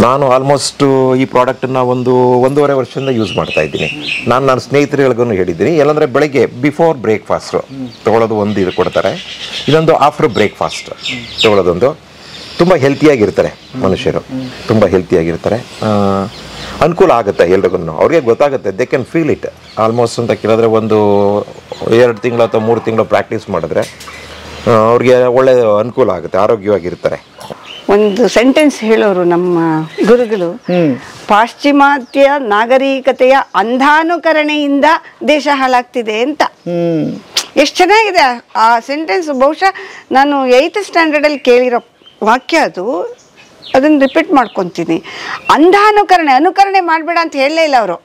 ನಾನು ಆಲ್ಮೋಸ್ಟು ಈ ಪ್ರಾಡಕ್ಟನ್ನು ಒಂದೂವರೆ ವರ್ಷದಿಂದ ಯೂಸ್ ಮಾಡ್ತಾ ಇದ್ದೀನಿ. ನನ್ನ ಸ್ನೇಹಿತರುಗಳಿಗೂ ಹೇಳಿದ್ದೀನಿ, ಎಲ್ಲಂದರೆ ಬೆಳಗ್ಗೆ ಬಿಫೋರ್ ಬ್ರೇಕ್ಫಾಸ್ಟು ತೊಗೊಳ್ಳೋದು ಒಂದು ಇದು ಕೊಡ್ತಾರೆ, ಇದೊಂದು ಆಫ್ಟರ್ ಬ್ರೇಕ್ಫಾಸ್ಟ್ ತೊಗೊಳ್ಳೋದೊಂದು. ತುಂಬ ಹೆಲ್ತಿಯಾಗಿರ್ತಾರೆ ಮನುಷ್ಯರು, ತುಂಬ ಹೆಲ್ತಿಯಾಗಿರ್ತಾರೆ. ಅನುಕೂಲ ಆಗುತ್ತೆ ಎಲ್ರಿಗೂ, ಅವ್ರಿಗೆ ಗೊತ್ತಾಗುತ್ತೆ, they can feel it almost ಅಂತ ಕೇಳಿದ್ರೆ. 2 ತಿಂಗಳು ಅಥವಾ 3 ತಿಂಗಳು ಪ್ರಾಕ್ಟೀಸ್ ಮಾಡಿದ್ರೆ ಅವ್ರಿಗೆ ಒಳ್ಳೆ ಅನುಕೂಲ ಆಗುತ್ತೆ, ಆರೋಗ್ಯವಾಗಿರ್ತಾರೆ. ಒಂದು ಸೆಂಟೆನ್ಸ್ ಹೇಳೋರು ನಮ್ಮ ಗುರುಗಳು, ಪಾಶ್ಚಿಮಾತ್ಯ ನಾಗರಿಕತೆಯ ಅಂಧಾನುಕರಣೆಯಿಂದ ದೇಶ ಹಾಳಾಗ್ತಿದೆ ಅಂತ. ಎಷ್ಟು ಚೆನ್ನಾಗಿದೆ ಆ ಸೆಂಟೆನ್ಸ್. ಬಹುಶಃ ನಾನು 8th ಸ್ಟ್ಯಾಂಡರ್ಡಲ್ಲಿ ಕೇಳಿರೋ ವಾಕ್ಯ ಅದು. ಅದನ್ನು ರಿಪೀಟ್ ಮಾಡ್ಕೊತೀನಿ. ಅನುಕರಣೆ ಮಾಡಬೇಡ ಅಂತ ಹೇಳಲೇ ಇಲ್ಲ ಅವರು.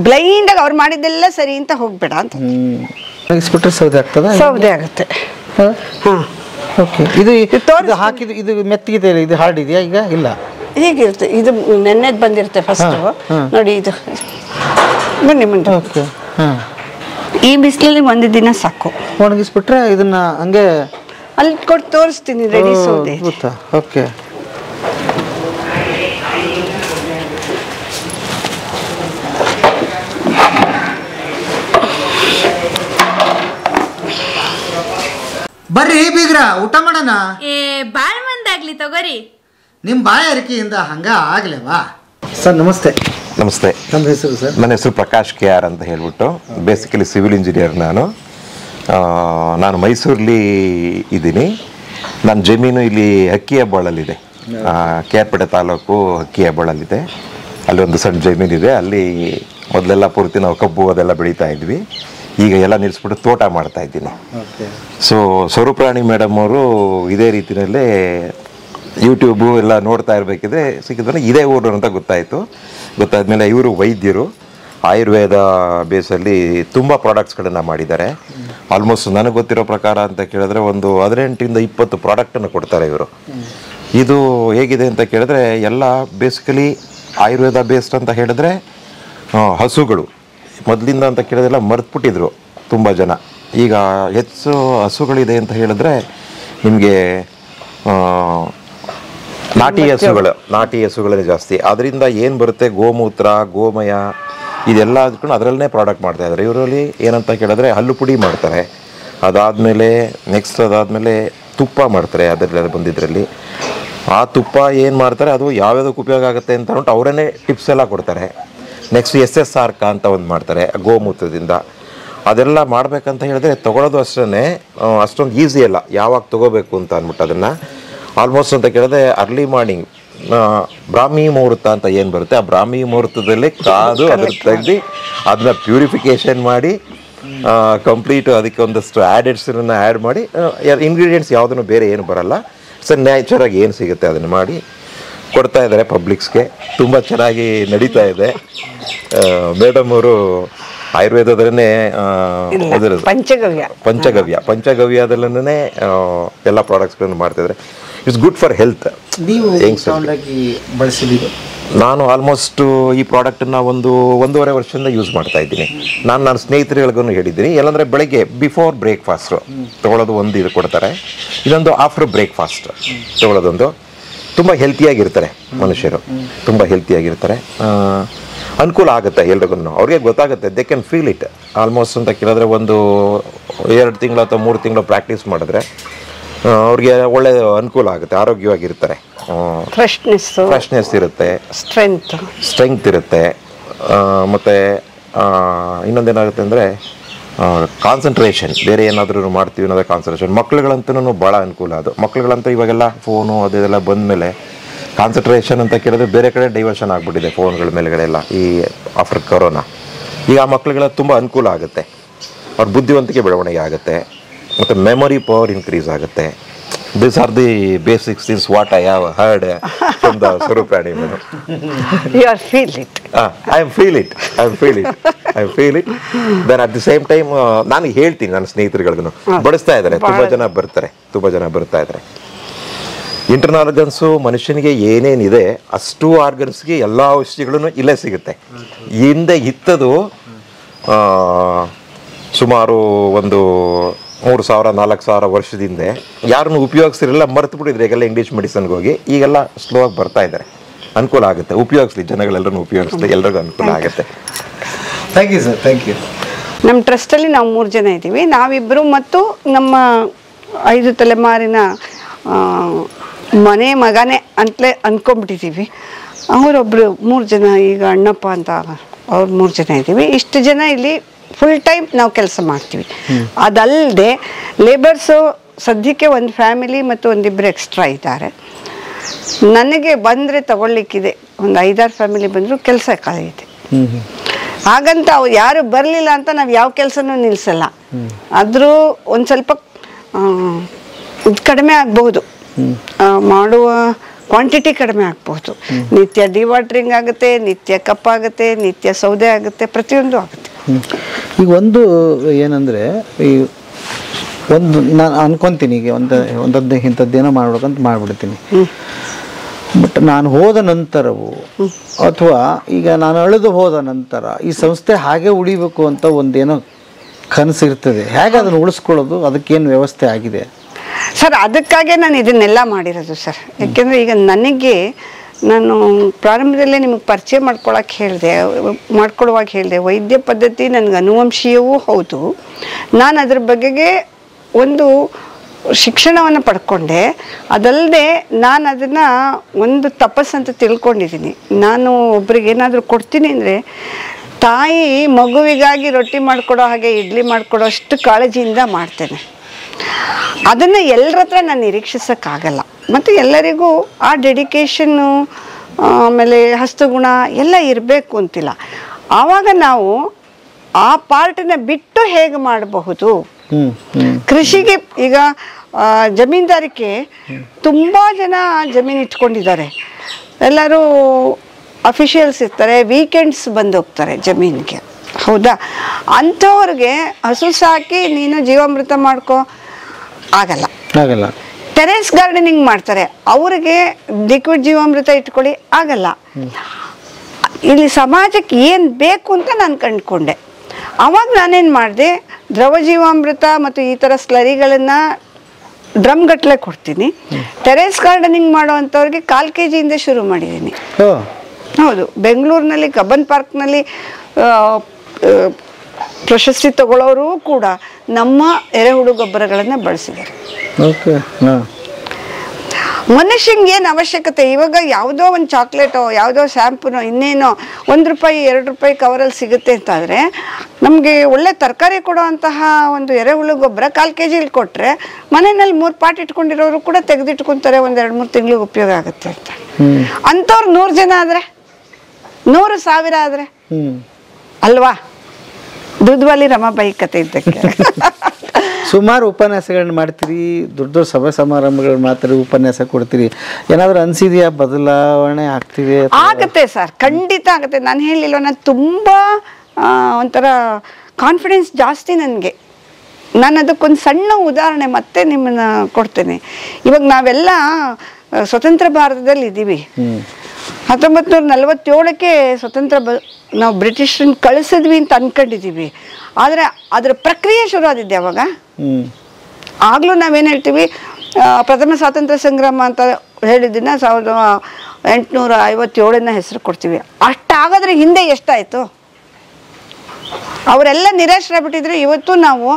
ಬ್ಲೈಂಡಾಗಿ ಅವ್ರು ಮಾಡಿದ್ದೆಲ್ಲ ಸರಿ ಅಂತ ಹೋಗ್ಬೇಡ ಅಂತ. ಸೌದೆ ಆಗುತ್ತೆ. ಹಾಂ, ಓಕೆ. ಇದು ಹಾಕಿದ್ದು ಇದು ಮೆತ್ತಗಿದೆ, ಇದು ಹಾರ್ಡ್ ಇದೆಯಾ ಈಗ? ಇಲ್ಲ, ಹೀಗಿರುತ್ತೆ. ಇದು ನೆನ್ನೆದು ಬಂದಿರುತ್ತೆ ಫಸ್ಟ್ ನೋಡಿ. ಇದು ಬನ್ನಿ ಮುಂದೆ. ಓಕೆ. ಈ ಬಿಸಿಲಲ್ಲಿ ಒಂದು ದಿನ ಸಾಕು. ಒಣಗಿಸ್ಬಿಟ್ರೆ ಇದನ್ನ ಹಂಗೆ ಅಲ್ಲಿ ಕೊಟ್ಟು ತೋರಿಸ್ತೀನಿ. ರೆಡಿ ಸೌದೆ. ಓಕೆ. ಬರ್ರಿ ಬೀಗ್ರ, ಊಟ ಮಾಡೋಣ. ಬಾಳ್ ಮಂದಾಗ್ಲಿ ತಗೋರಿ. ನಿಮ್ಮ ಬಾಯಾರಿಕೆಯಿಂದ ಹಂಗ ಆಗ್ಲೇವಾ? ಸರ್ ನಮಸ್ತೆ. ನಮಸ್ತೆ. ನಮ್ಮ ಹೆಸರು ಸರ್? ನನ್ನ ಹೆಸರು ಪ್ರಕಾಶ್ KR ಅಂತ ಹೇಳ್ಬಿಟ್ಟು. ಬೇಸಿಕಲಿ ಸಿವಿಲ್ ಇಂಜಿನಿಯರ್ ನಾನು ಮೈಸೂರಲ್ಲಿ ಇದ್ದೀನಿ. ನನ್ನ ಜಮೀನು ಇಲ್ಲಿ ಹಕ್ಕಿಹೆಬ್ಬಾಳಲ್ಲಿದೆ, KR ತಾಲೂಕು ಹಕ್ಕಿಹೆಬ್ಬಾಳಲ್ಲಿದೆ. ಅಲ್ಲಿ ಒಂದು ಸಣ್ಣ ಜಮೀನಿದೆ. ಅಲ್ಲಿ ಮೊದಲೆಲ್ಲ ಪೂರ್ತಿ ನಾವು ಕಬ್ಬು ಅದೆಲ್ಲ ಬೆಳೀತಾ ಇದ್ವಿ. ಈಗ ಎಲ್ಲ ನಿಲ್ಲಿಸ್ಬಿಟ್ಟು ತೋಟ ಮಾಡ್ತಾ ಇದ್ದೀನಿ. ಸೊ ಸ್ವರೂಪರಾಣಿ ಮೇಡಮ್ ಅವರು ಇದೇ ರೀತಿಯಲ್ಲೇ ಯೂಟ್ಯೂಬು ಎಲ್ಲ ನೋಡ್ತಾ ಇರಬೇಕಿದ್ರೆ ಸಿಕ್ಕಿದ್ರೆ ಇದೇ ಊರು ಅಂತ ಗೊತ್ತಾದ್ಮೇಲೆ ಇವರು ವೈದ್ಯರು, ಆಯುರ್ವೇದ ಬೇಸಲ್ಲಿ ತುಂಬ ಪ್ರಾಡಕ್ಟ್ಸ್ಗಳನ್ನು ಮಾಡಿದ್ದಾರೆ. ಆಲ್ಮೋಸ್ಟ್ ನನಗೆ ಗೊತ್ತಿರೋ ಪ್ರಕಾರ ಅಂತ ಕೇಳಿದ್ರೆ ಒಂದು 18 ಇಂದ 20 ಪ್ರಾಡಕ್ಟನ್ನು ಕೊಡ್ತಾರೆ ಇವರು. ಇದು ಹೇಗಿದೆ ಅಂತ ಕೇಳಿದ್ರೆ ಎಲ್ಲ ಬೇಸಿಕಲಿ ಆಯುರ್ವೇದ ಬೇಸ್ಡ್ ಅಂತ ಹೇಳಿದ್ರೆ ಹಸುಗಳು ಮೊದಲಿಂದ ಅಂತ ಕೇಳಿದೆಲ್ಲ ಮರೆತುಬಿಟ್ಟಿದ್ರು ತುಂಬ ಜನ. ಈಗ ಹೆಚ್ಚು ಹಸುಗಳಿದೆ ಅಂತ ಹೇಳಿದ್ರೆ ನಿಮಗೆ ನಾಟಿ ಹಸುಗಳೇ ಜಾಸ್ತಿ. ಅದರಿಂದ ಏನು ಬರುತ್ತೆ, ಗೋಮೂತ್ರ, ಗೋಮಯ ಇದೆಲ್ಲ ಅದಕ್ಕೂ ಅದರಲ್ಲೇ ಪ್ರಾಡಕ್ಟ್ ಮಾಡ್ತಾಯಿದ್ದಾರೆ. ಇವರಲ್ಲಿ ಏನಂತ ಕೇಳಿದ್ರೆ ಹಲ್ಲು ಪುಡಿ ಮಾಡ್ತಾರೆ. ಅದಾದಮೇಲೆ ತುಪ್ಪ ಮಾಡ್ತಾರೆ. ಅದರಲ್ಲಿ ಬಂದಿದ್ರಲ್ಲಿ ಆ ತುಪ್ಪ ಏನು ಮಾಡ್ತಾರೆ, ಅದು ಯಾವ್ಯಾವುದಕ್ಕೆ ಉಪಯೋಗ ಆಗುತ್ತೆ ಅಂತ ಅಂದ್ಬಿಟ್ಟು ಅವರೇ ಟಿಪ್ಸ್ ಎಲ್ಲ ಕೊಡ್ತಾರೆ. ನೆಕ್ಸ್ಟ್ SSR ಅಂತ ಒಂದು ಮಾಡ್ತಾರೆ ಗೋಮೂತ್ರದಿಂದ. ಅದೆಲ್ಲ ಮಾಡಬೇಕಂತ ಹೇಳಿದ್ರೆ ತೊಗೊಳೋದು ಅಷ್ಟೊಂದು ಈಸಿ ಅಲ್ಲ, ಯಾವಾಗ ತೊಗೋಬೇಕು ಅಂತ ಅಂದ್ಬಿಟ್ಟು ಅದನ್ನು ಆಲ್ಮೋಸ್ಟ್ ಅಂತ ಕೇಳಿದ್ರೆ ಅರ್ಲಿ ಮಾರ್ನಿಂಗ್ ಬ್ರಾಹ್ಮಿ ಮುಹೂರ್ತ ಅಂತ ಏನು ಬರುತ್ತೆ, ಆ ಬ್ರಾಹ್ಮಿ ಮುಹೂರ್ತದಲ್ಲಿ ಕಾದು ಅದ್ರ ತೆಗೆದು ಅದನ್ನ ಪ್ಯೂರಿಫಿಕೇಷನ್ ಮಾಡಿ ಕಂಪ್ಲೀಟು ಅದಕ್ಕೆ ಒಂದಷ್ಟು ಆ್ಯಡೆಡ್ಸನ್ನು ಆ್ಯಡ್ ಮಾಡಿ ಇಂಗ್ರೀಡಿಯೆಂಟ್ಸ್ ಯಾವುದನ್ನು ಬೇರೆ ಏನು ಬರಲ್ಲ, ನ್ಯಾಚುರಾಗಿ ಏನು ಸಿಗುತ್ತೆ ಅದನ್ನು ಮಾಡಿ ಕೊಡ್ತಾ ಇದ್ದಾರೆ ಪಬ್ಲಿಕ್ಸ್ಗೆ. ತುಂಬ ಚೆನ್ನಾಗಿ ನಡೀತಾ ಇದೆ. ಮೇಡಮ್ ಅವರು ಆಯುರ್ವೇದದಲ್ಲೇ ಪಂಚಗವ್ಯದಲ್ಲೇ ಎಲ್ಲ ಪ್ರಾಡಕ್ಟ್ಸ್ಗಳನ್ನು ಮಾಡ್ತಾಯಿದ್ದಾರೆ. It's good for health. ನಾನು ಆಲ್ಮೋಸ್ಟು ಈ ಪ್ರಾಡಕ್ಟನ್ನು ಒಂದೂವರೆ ವರ್ಷದಿಂದ ಯೂಸ್ ಮಾಡ್ತಾ ಇದ್ದೀನಿ. ನನ್ನ ಸ್ನೇಹಿತರುಗಳಿಗೂ ಹೇಳಿದ್ದೀನಿ, ಎಲ್ಲಂದರೆ ಬೆಳಗ್ಗೆ ಬಿಫೋರ್ ಬ್ರೇಕ್ಫಾಸ್ಟು ತೊಗೊಳ್ಳೋದು ಒಂದು ಇದು ಕೊಡ್ತಾರೆ, ಇದೊಂದು ಆಫ್ಟರ್ ಬ್ರೇಕ್ಫಾಸ್ಟ್ ತೊಗೊಳ್ಳೋದೊಂದು. ತುಂಬ ಹೆಲ್ತಿಯಾಗಿರ್ತಾರೆ ಮನುಷ್ಯರು, ತುಂಬ ಹೆಲ್ತಿಯಾಗಿರ್ತಾರೆ. ಅನುಕೂಲ ಆಗುತ್ತೆ ಎಲ್ರಿಗೂ, ಅವ್ರಿಗೆ ಗೊತ್ತಾಗುತ್ತೆ, they can feel it almost ಅಂತ ಕೇಳಿದ್ರೆ. 2 ತಿಂಗಳು ಅಥವಾ 3 ತಿಂಗಳು ಪ್ರಾಕ್ಟೀಸ್ ಮಾಡಿದ್ರೆ ಅವ್ರಿಗೆ ಒಳ್ಳೆ ಅನುಕೂಲ ಆಗುತ್ತೆ, ಆರೋಗ್ಯವಾಗಿರ್ತಾರೆ. ಫ್ರೆಶ್ನೆಸ್ ಇರುತ್ತೆ, ಸ್ಟ್ರೆಂತ್ ಇರುತ್ತೆ. ಮತ್ತು ಇನ್ನೊಂದೇನಾಗುತ್ತೆ ಅಂದರೆ ಕಾನ್ಸಂಟ್ರೇಷನ್. ಬೇರೆ ಏನಾದರೂ ಮಾಡ್ತೀವಿ ಅನ್ನೋದೇ ಕಾನ್ಸಂಟ್ರೇಷನ್. ಮಕ್ಳುಗಳಂತೂ ಭಾಳ ಅನುಕೂಲ. ಅದು ಮಕ್ಳುಗಳಂತೂ ಇವಾಗೆಲ್ಲ ಫೋನು ಅದೆಲ್ಲ ಬಂದಮೇಲೆ ಕಾನ್ಸಂಟ್ರೇಷನ್ ಅಂತ ಕೇಳಿದ್ರೆ ಬೇರೆ ಕಡೆ ಡೈವರ್ಷನ್ ಆಗಿಬಿಟ್ಟಿದೆ ಫೋನ್ಗಳ ಮೇಲೆಗಡೆಲ್ಲ ಈ ಆಫ್ಟರ್ ಕೊರೋನಾ. ಈಗ ಆ ಮಕ್ಳುಗಳ ತುಂಬ ಅನುಕೂಲ ಆಗುತ್ತೆ, ಅವ್ರ ಬುದ್ಧಿವಂತಿಕೆ ಬೆಳವಣಿಗೆ ಆಗುತ್ತೆ, ಮತ್ತು ಮೆಮೊರಿ ಪವರ್ ಇನ್ಕ್ರೀಸ್ ಆಗುತ್ತೆ. These are the basic things what I have heard from the Swaruparani madam. You feel it. I feel it. Then at the same time ನಾನು ಹೇಳ್ತೀನಿ ನನ್ನ ಸ್ನೇಹಿತರುಗಳಿಗೂ, ಬಡಿಸ್ತಾ ಇದ್ದಾರೆ, ತುಂಬ ಜನ ಬರ್ತಾ ಇದ್ದಾರೆ. ಇಂಟರ್ನಲ್ ಆರ್ಗನ್ಸು ಮನುಷ್ಯನಿಗೆ ಏನೇನಿದೆ ಅಷ್ಟು ಆರ್ಗನ್ಸ್ಗೆ ಎಲ್ಲ ಔಷಧಿಗಳನ್ನು ಇಲ್ಲೇ ಸಿಗುತ್ತೆ. ಹಿಂದೆ ಇತ್ತದು ಸುಮಾರು ಒಂದು 3,000 4,000 ವರ್ಷದಿಂದ ಯಾರನ್ನು ಉಪಯೋಗಿಸಿರಲಿಲ್ಲ, ಮರ್ತು ಬಿಟ್ಟಿದ್ರೆ ಈಗೆಲ್ಲ ಇಂಗ್ಲೀಷ್ ಮೆಡಿಸನ್ಗೆ ಹೋಗಿ. ಈಗೆಲ್ಲ ಸ್ಲೋ ಆಗಿ ಬರ್ತಾ ಇದ್ದಾರೆ. ಅನುಕೂಲ ಆಗುತ್ತೆ, ಉಪಯೋಗಿಸ್ಲಿ, ಜನಗಳೆಲ್ಲರೂ ಉಪಯೋಗಿಸ್ಲಿ, ಎಲ್ರಿಗೂ ಅನುಕೂಲ ಆಗುತ್ತೆ. Thank you sir, thank you. ನಮ್ಮ ಟ್ರಸ್ಟಲ್ಲಿ ನಾವು 3 ಜನ ಇದ್ದೀವಿ. ನಾವಿಬ್ಬರು ಮತ್ತು ನಮ್ಮ 5 ತಲೆಮಾರಿನ ಮನೆ ಮಗನೇ ಅಂತಲೇ ಅಂದ್ಕೊಂಡ್ಬಿಟ್ಟಿದ್ದೀವಿ. ಅವರೊಬ್ಬರು 3 ಜನ, ಈಗ ಅಣ್ಣಪ್ಪ ಅಂತ ಅವ್ರು 3 ಜನ ಇದ್ದೀವಿ. ಇಷ್ಟು ಜನ ಇಲ್ಲಿ ಫುಲ್ ಟೈಮ್ ನಾವು ಕೆಲಸ ಮಾಡ್ತೀವಿ. ಅದಲ್ಲದೆ ಲೇಬರ್ಸು ಸದ್ಯಕ್ಕೆ ಒಂದು ಫ್ಯಾಮಿಲಿ ಮತ್ತು ಒಂದಿಬ್ಬರು ಎಕ್ಸ್ಟ್ರಾ ಇದ್ದಾರೆ. ನನಗೆ ಬಂದರೆ ತಗೊಳ್ಲಿಕ್ಕಿದೆ, ಒಂದು 5-6 ಫ್ಯಾಮಿಲಿ ಬಂದರೂ ಕೆಲಸ ಕಳೆಯುತ್ತೆ. ಹಾಗಂತ ಅವ್ರು ಯಾರು ಬರಲಿಲ್ಲ ಅಂತ ನಾವು ಯಾವ ಕೆಲಸನೂ ನಿಲ್ಲಿಸಲ್ಲ. ಆದರೂ ಒಂದು ಸ್ವಲ್ಪ ಕಡಿಮೆ ಆಗಬಹುದು, ಮಾಡುವ ಕ್ವಾಂಟಿಟಿ ಕಡಿಮೆ ಆಗ್ಬಹುದು. ನಿತ್ಯ ಡಿವಾಟ್ರಿಂಗ್ ಆಗುತ್ತೆ, ನಿತ್ಯ ಕಪ್ಪಾಗುತ್ತೆ, ನಿತ್ಯ ಸೌದೆ ಆಗುತ್ತೆ, ಪ್ರತಿಯೊಂದು ಆಗುತ್ತೆ. ಈಗ ಒಂದು ಏನಂದರೆ, ಈ ಒಂದು ನಾನು ಅನ್ಕೊತೀನಿ, ಈಗ ಒಂದದ್ದು ಇಂಥದ್ದೇನೋ ಮಾಡ್ಬೇಕಂತ ಮಾಡಿಬಿಡ್ತೀನಿ. ಬಟ್ ನಾನು ಹೋದ ನಂತರವು ಅಥವಾ ಈಗ ನಾನು ಅಳೆದು ಹೋದ ನಂತರ ಈ ಸಂಸ್ಥೆ ಹಾಗೆ ಉಳಿಬೇಕು ಅಂತ ಒಂದೇನೋ ಕನಸಿರ್ತದೆ. ಹೇಗೆ ಅದನ್ನು ಉಳಿಸ್ಕೊಳ್ಳೋದು, ಅದಕ್ಕೇನು ವ್ಯವಸ್ಥೆ ಆಗಿದೆ ಸರ್? ಅದಕ್ಕಾಗೆ ನಾನು ಇದನ್ನೆಲ್ಲ ಮಾಡಿರೋದು ಸರ್. ಯಾಕೆಂದರೆ ಈಗ ನನಗೆ ನಾನು ಪ್ರಾರಂಭದಲ್ಲೇ ನಿಮಗೆ ಪರಿಚಯ ಮಾಡ್ಕೊಳ್ಳುವಾಗ ಹೇಳಿದೆ, ವೈದ್ಯ ಪದ್ಧತಿ ನನಗೆ ಅನುವಂಶೀಯವೂ ಹೌದು. ನಾನು ಅದ್ರ ಬಗೆಗೆ ಒಂದು ಶಿಕ್ಷಣವನ್ನು ಪಡ್ಕೊಂಡೆ. ಅದಲ್ಲದೆ ನಾನು ಅದನ್ನು ಒಂದು ತಪಸ್ಸಂತ ತಿಳ್ಕೊಂಡಿದ್ದೀನಿ. ನಾನು ಒಬ್ರಿಗೆ ಏನಾದರೂ ಕೊಡ್ತೀನಿ ಅಂದರೆ ತಾಯಿ ಮಗುವಿಗಾಗಿ ರೊಟ್ಟಿ ಮಾಡಿಕೊಡೋ ಹಾಗೆ ಇಡ್ಲಿ ಮಾಡಿಕೊಡೋ ಅಷ್ಟು ಕಾಳಜಿಯಿಂದ ಮಾಡ್ತೇನೆ. ಅದನ್ನು ಎಲ್ಲರ ಹತ್ರ ನಾನು ನಿರೀಕ್ಷಿಸೋಕ್ಕಾಗಲ್ಲ. ಮತ್ತು ಎಲ್ಲರಿಗೂ ಆ ಡೆಡಿಕೇಶನ್ನು ಆಮೇಲೆ ಹಸ್ತಗುಣ ಎಲ್ಲ ಇರಬೇಕು ಅಂತಿಲ್ಲ. ಆವಾಗ ನಾವು ಆ ಪಾರ್ಟನ್ನ ಬಿಟ್ಟು ಹೇಗೆ ಮಾಡಬಹುದು? ಕೃಷಿಗೆ ಈಗ ಜಮೀನ್ದಾರಿಕೆ ತುಂಬ ಜನ ಜಮೀನು ಇಟ್ಕೊಂಡಿದ್ದಾರೆ. ಎಲ್ಲರೂ ಅಫಿಷಿಯಲ್ಸ್ ಇರ್ತಾರೆ, ವೀಕೆಂಡ್ಸ್ ಬಂದು ಹೋಗ್ತಾರೆ ಜಮೀನಿಗೆ, ಹೌದಾ? ಅಂಥವ್ರಿಗೆ ಹಸು ಸಾಕಿ ನೀನು ಜೀವಾಮೃತ ಮಾಡ್ಕೋ ಆಗಲ್ಲ. ಟೆರೆಸ್ ಗಾರ್ಡನಿಂಗ್ ಮಾಡ್ತಾರೆ, ಅವ್ರಿಗೆ ಲಿಕ್ವಿಡ್ ಜೀವಾಮೃತ ಇಟ್ಕೊಳ್ಳಿ ಆಗಲ್ಲ. ಇಲ್ಲಿ ಸಮಾಜಕ್ಕೆ ಏನು ಬೇಕು ಅಂತ ನಾನು ಕಂಡುಕೊಂಡೆ. ಆವಾಗ ನಾನೇನು ಮಾಡಿದೆ, ದ್ರವ ಜೀವಾಮೃತ ಮತ್ತು ಈ ಥರ ಸ್ಲರಿಗಳನ್ನು ಡ್ರಮ್ ಗಟ್ಟಲೆ ಕೊಡ್ತೀನಿ. ಟೆರೆಸ್ ಗಾರ್ಡನಿಂಗ್ ಮಾಡೋ ಅಂಥವ್ರಿಗೆ 1/4 kg ಶುರು ಮಾಡಿದ್ದೀನಿ. ಹೌದು, ಬೆಂಗಳೂರಿನಲ್ಲಿ ಕಬ್ಬನ್ ಪಾರ್ಕ್ನಲ್ಲಿ ಪ್ರಶಸ್ತಿ ತಗೊಳ್ಳೋರು ಕೂಡ ನಮ್ಮ ಎರೆಹುಳು ಗೊಬ್ಬರಗಳನ್ನು ಬಳಸಿದ್ದಾರೆ. ಮನುಷ್ಯಂಗೆ ಏನು ಅವಶ್ಯಕತೆ? ಇವಾಗ ಯಾವುದೋ ಒಂದು ಚಾಕ್ಲೇಟೋ ಯಾವುದೋ ಶ್ಯಾಂಪೂನೋ ಇನ್ನೇನೋ ₹1 ₹2 ಕವರಲ್ಲಿ ಸಿಗುತ್ತೆ ಅಂತಾದರೆ, ನಮಗೆ ಒಳ್ಳೆ ತರಕಾರಿ ಕೊಡೋ ಅಂತಹ ಒಂದು ಎರೆಹುಳು ಗೊಬ್ಬರ 1/4 kg ಕೊಟ್ಟರೆ ಮನೆಯಲ್ಲಿ 3 ಪಾಟ್ ಇಟ್ಕೊಂಡಿರೋರು ಕೂಡ ತೆಗೆದಿಟ್ಕೊತಾರೆ, 1-2-3 ತಿಂಗಳಿಗೆ ಉಪಯೋಗ ಆಗುತ್ತೆ ಅಂತ. ಅಂಥವ್ರು 100 ಜನ ಆದರೆ, 100,000 ಆದರೆ ಅಲ್ವಾ? ದುಡ್ವಾಲಿ ರಮಾಬಾಯಿ ಕತೆ ಇದ್ದಕ್ಕೆ ಸುಮಾರು ಉಪನ್ಯಾಸಗಳನ್ನ ಮಾಡ್ತೀರಿ, ದೊಡ್ಡ ದೊಡ್ಡ ಸಭೆ ಸಮಾರಂಭಗಳು ಮಾಡ್ತೀರಿ, ಉಪನ್ಯಾಸ ಕೊಡ್ತೀರಿ. ಏನಾದರೂ ಅನಿಸಿದೆಯಾ ಬದಲಾವಣೆ ಆಗ್ತಿದೆ? ಆಗುತ್ತೆ ಸರ್, ಖಂಡಿತ ಆಗುತ್ತೆ. ನಾನು ಹೇಳಿಲ್ಲ, ನಾನು ತುಂಬ ಒಂಥರ ಕಾನ್ಫಿಡೆನ್ಸ್ ಜಾಸ್ತಿ ನನಗೆ. ನಾನು ಅದಕ್ಕೊಂದು ಸಣ್ಣ ಉದಾಹರಣೆ ಮತ್ತೆ ನಿಮ್ಮನ್ನು ಕೊಡ್ತೇನೆ. ಇವಾಗ ನಾವೆಲ್ಲ ಸ್ವತಂತ್ರ ಭಾರತದಲ್ಲಿ ಇದ್ದೀವಿ. 1947ಕ್ಕೆ ಸ್ವತಂತ್ರ ನಾವು ಬ್ರಿಟಿಷರನ್ನ ಕಳಿಸಿದ್ವಿ ಅಂತ ಅಂದ್ಕೊಂಡಿದ್ದೀವಿ. ಆದರೆ ಅದರ ಪ್ರಕ್ರಿಯೆ ಶುರು ಆದಿದ್ದೆ ಅವಾಗ. ಆಗಲೂ ನಾವೇನು ಹೇಳ್ತೀವಿ, ಪ್ರಥಮ ಸ್ವಾತಂತ್ರ್ಯ ಸಂಗ್ರಾಮ ಅಂತ ಹೇಳಿದ್ದನ್ನ 1857 ಹೆಸರು ಕೊಡ್ತೀವಿ. ಅಷ್ಟಾಗೋದ್ರೆ ಹಿಂದೆ ಎಷ್ಟಾಯಿತು? ಅವರೆಲ್ಲ ನಿರಾಶರಾಗ್ಬಿಟ್ಟಿದ್ರು. ಇವತ್ತು ನಾವು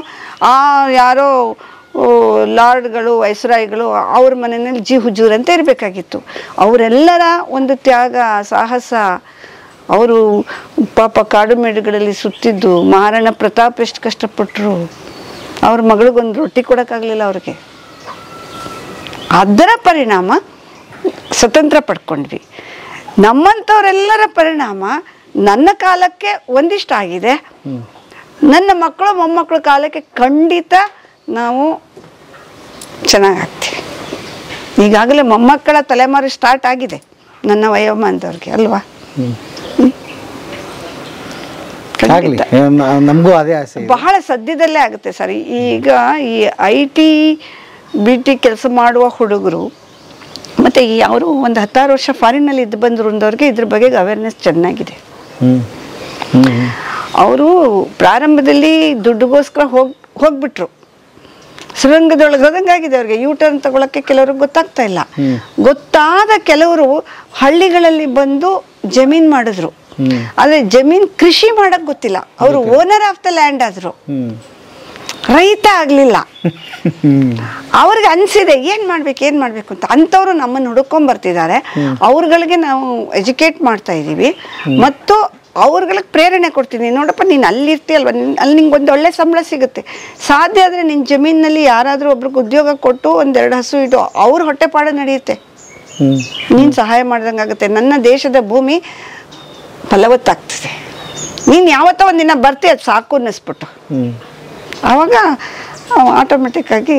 ಯಾರೋ ಲಾರ್ಡ್ಗಳು, ವೈಸ್ರಾಯ್ಗಳು ಅವ್ರ ಮನೆಯಲ್ಲಿ ಜಿ ಹುಜೂರ್ ಅಂತ ಇರಬೇಕಾಗಿತ್ತು. ಅವರೆಲ್ಲರ ಒಂದು ತ್ಯಾಗ, ಸಾಹಸ, ಅವರು ಪಾಪ ಕಾಡು ಮೇಡುಗಳಲ್ಲಿ ಸುತ್ತಿದ್ದು. ಮಹಾರಾಣಾ ಪ್ರತಾಪ್ ಎಷ್ಟು ಕಷ್ಟಪಟ್ಟರು, ಅವ್ರ ಮಗಳಿಗೊಂದು ರೊಟ್ಟಿ ಕೊಡೋಕ್ಕಾಗಲಿಲ್ಲ ಅವ್ರಿಗೆ. ಅದರ ಪರಿಣಾಮ ಸ್ವತಂತ್ರ ಪಡ್ಕೊಂಡ್ವಿ. ನಮ್ಮಂಥವರೆಲ್ಲರ ಪರಿಣಾಮ ನನ್ನ ಕಾಲಕ್ಕೆ ಒಂದಿಷ್ಟು ಆಗಿದೆ. ನನ್ನ ಮಕ್ಕಳು ಮೊಮ್ಮಕ್ಕಳ ಕಾಲಕ್ಕೆ ಖಂಡಿತ ನಾವು ಚೆನ್ನಾಗಾಗ್ತೀವಿ. ಈಗಾಗಲೇ ಮೊಮ್ಮಕ್ಕಳ ತಲೆಮಾರು ಸ್ಟಾರ್ಟ್ ಆಗಿದೆ ನನ್ನ ವಯೋಮಾನದವ್ರಿಗೆ, ಅಲ್ವಾ? ನಮಗೂ ಅದೇ ಆಸೆ. ಬಹಳ ಸದ್ಯದಲ್ಲೇ ಆಗುತ್ತೆ ಸರ್. ಈಗ ಈ IT BT ಕೆಲಸ ಮಾಡುವ ಹುಡುಗರು ಮತ್ತು ಅವರು ಒಂದು 16 ವರ್ಷ ಫಾರಿನಲ್ಲಿ ಇದ್ದು ಬಂದವ್ರಿಗೆ ಇದ್ರ ಬಗ್ಗೆ ಅವೇರ್ನೆಸ್ ಚೆನ್ನಾಗಿದೆ. ಅವರು ಪ್ರಾರಂಭದಲ್ಲಿ ದುಡ್ಡುಗೋಸ್ಕರ ಹೋಗ್ಬಿಟ್ರು. ಸುರಂಗದೊಳಗೆ ಹೋದಂಗಾಗಿದೆ ಅವ್ರಿಗೆ. ಯೂ ಟರ್ನ್ ತಗೊಳಕ್ಕೆ ಕೆಲವ್ರಿಗೆ ಗೊತ್ತಾಗ್ತಾ ಇಲ್ಲ. ಗೊತ್ತಾದ ಕೆಲವರು ಹಳ್ಳಿಗಳಲ್ಲಿ ಬಂದು ಜಮೀನ್ ಮಾಡಿದ್ರು, ಆದ್ರೆ ಜಮೀನ್ ಕೃಷಿ ಮಾಡಕ್ ಗೊತ್ತಿಲ್ಲ. ಅವರು ಓನರ್ ಆಫ್ ದ ಲ್ಯಾಂಡ್ ಆದ್ರು, ರೈತ ಆಗ್ಲಿಲ್ಲ. ಅವ್ರಿಗೆ ಅನ್ಸಿದೆ ಏನ್ ಮಾಡ್ಬೇಕು ಅಂತ. ಅಂಥವ್ರು ನಮ್ಮನ್ನು ಹುಡುಕೊಂಡ್ ಬರ್ತಿದ್ದಾರೆ. ಅವ್ರಗಳಿಗೆ ನಾವು ಎಜುಕೇಟ್ ಮಾಡ್ತಾ ಇದೀವಿ ಮತ್ತು ಅವ್ರಗಳಿಗೆ ಪ್ರೇರಣೆ ಕೊಡ್ತೀನಿ. ನೋಡಪ್ಪ, ನೀನು ಅಲ್ಲಿರ್ತೀಯಲ್ವ, ಅಲ್ಲಿ ನಿಂಗೆ ಒಂದು ಒಳ್ಳೆ ಸಂಬಳ ಸಿಗುತ್ತೆ. ಸಾಧ್ಯ ಆದರೆ ನಿನ್ನ ಜಮೀನಲ್ಲಿ ಯಾರಾದರೂ ಒಬ್ರಿಗೆ ಉದ್ಯೋಗ ಕೊಟ್ಟು ಒಂದೆರಡು ಹಸು ಇಟ್ಟು ಅವ್ರ ಹೊಟ್ಟೆಪಾಡು ನಡೆಯುತ್ತೆ, ನೀನು ಸಹಾಯ ಮಾಡ್ದಂಗಾಗುತ್ತೆ. ನನ್ನ ದೇಶದ ಭೂಮಿ ಫಲವತ್ತಾಗ್ತದೆ. ನೀನು ಯಾವತ್ತೋ ಒಂದಿನ ಬರ್ತೀಯ, ಅದು ಸಾಕು ಅನ್ನಿಸ್ಬಿಟ್ಟು ಆವಾಗ ಆಟೋಮೆಟಿಕ್ ಆಗಿ